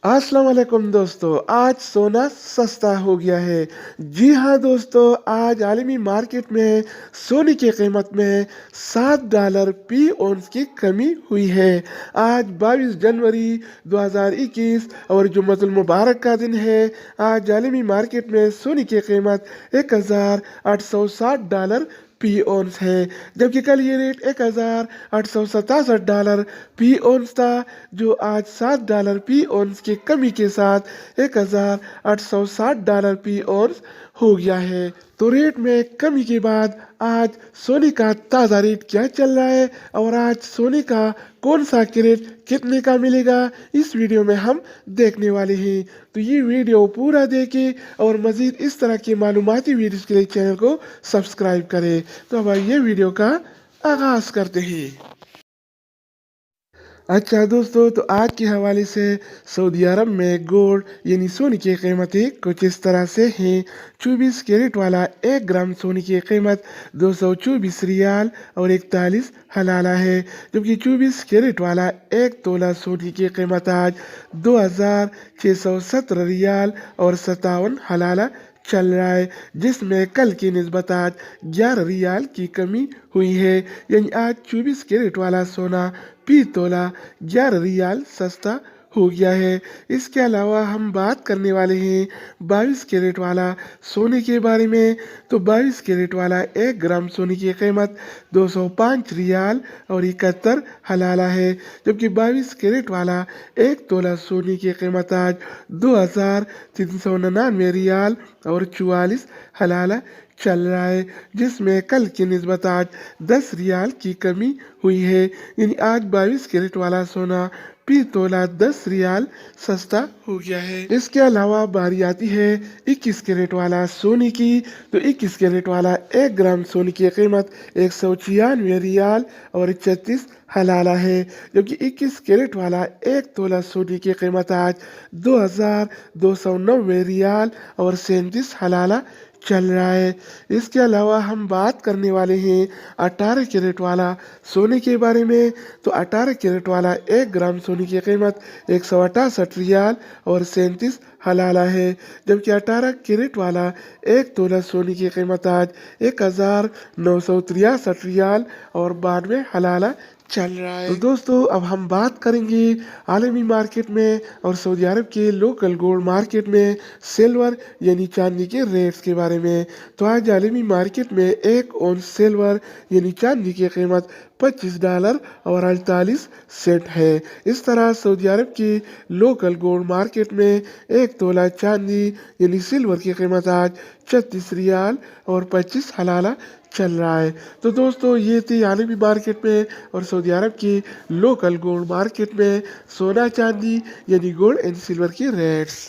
अस्सलाम वालेकुम दोस्तों, आज सोना सस्ता हो गया है। जी हाँ दोस्तों, आज आलमी मार्केट में सोने की कीमत में $7 फी औंस की कमी हुई है। आज 22 जनवरी 2021 और जुम्मतुल मुबारक का दिन है। आज आलमी मार्केट में सोने की कीमत $1,860 फी औंस है, जबकि कल ये रेट $1,867 फी औंस था, जो आज $7 फी औंस की कमी के साथ $1,860 फी औंस हो गया है। तो रेट में कमी के बाद आज सोने का ताज़ा रेट क्या चल रहा है और आज सोने का कौन सा कैरेट कितने का मिलेगा, इस वीडियो में हम देखने वाले हैं। तो ये वीडियो पूरा देखें और मज़ीद इस तरह की मालूमाती वीडियोज़ के लिए चैनल को सब्सक्राइब करें। तो अब ये वीडियो का आगाज़ करते हैं। अच्छा दोस्तों, तो आज के हवाले से सऊदी अरब में गोल्ड यानी सोने की कीमतें कुछ इस तरह से हैं। 24 कैरेट वाला 1 ग्राम सोने की कीमत 224 रियाल और 41 हलाला है, जबकि 24 कैरेट वाला 1 तोला सोने की कीमत आज 2617 रियाल और 57 हलाला चल रहा है, जिसमें कल की निस्बत आज 11 रियाल की कमी हुई है। यानी आज 24 कैरेट वाला सोना फी तोला 11 रियाल सस्ता हो गया है। इसके अलावा हम बात करने वाले हैं 22 कैरेट वाला सोने के बारे में। तो 22 कैरेट वाला 1 ग्राम सोने की कीमत 205 रियाल और 71 हलाला है, जबकि 22 कैरेट वाला 1 तोला सोने की कीमत आज 2399 रियाल और 44 हलाला चल रहा है, जिसमें कल की निस्बत आज 10 रियाल की कमी हुई है। यानी आज 22 कैरेट वाला सोना फी तोला 10 रियाल सस्ता हो गया है। इसके अलावा बारी आती है 21 कैरेट वाला सोने की। तो 21 कैरेट वाला 1 ग्राम सोने की कीमत 196 रियाल और 36 हलाला है, जबकि 21 कैरेट वाला 1 तोला सोने की कीमत आज 2290 रियाल और 37 हलाला चल रहा है। इसके अलावा हम बात करने वाले हैं 18 कैरेट वाला सोने के बारे में। तो 18 कैरेट वाला 1 ग्राम सोने की कीमत 168 रियाल और 37 हलाला है, जबकि 18 कैरेट वाला 1 तोला सोने की कीमत आज 1963 रियाल और 92 हलाला चल रहा है। तो दोस्तों, अब हम बात करेंगे आलमी मार्केट में और सऊदी अरब के लोकल गोल्ड मार्केट में सिल्वर यानी चांदी के रेट्स के बारे में। तो आज आलमी मार्केट में 1 औंस सिल्वर यानी चांदी की कीमत $25 और 48 सेंट है। इस तरह सऊदी अरब की लोकल गोल्ड मार्केट में 1 तोला चांदी यानी सिल्वर की कीमत आज 36 रियाल और 25 हलाला चल रहा है। तो दोस्तों, ये थी आलमी मार्केट में और सऊदी अरब की लोकल गोल्ड मार्केट में सोना चांदी यानी गोल्ड एंड सिल्वर की रेट्स।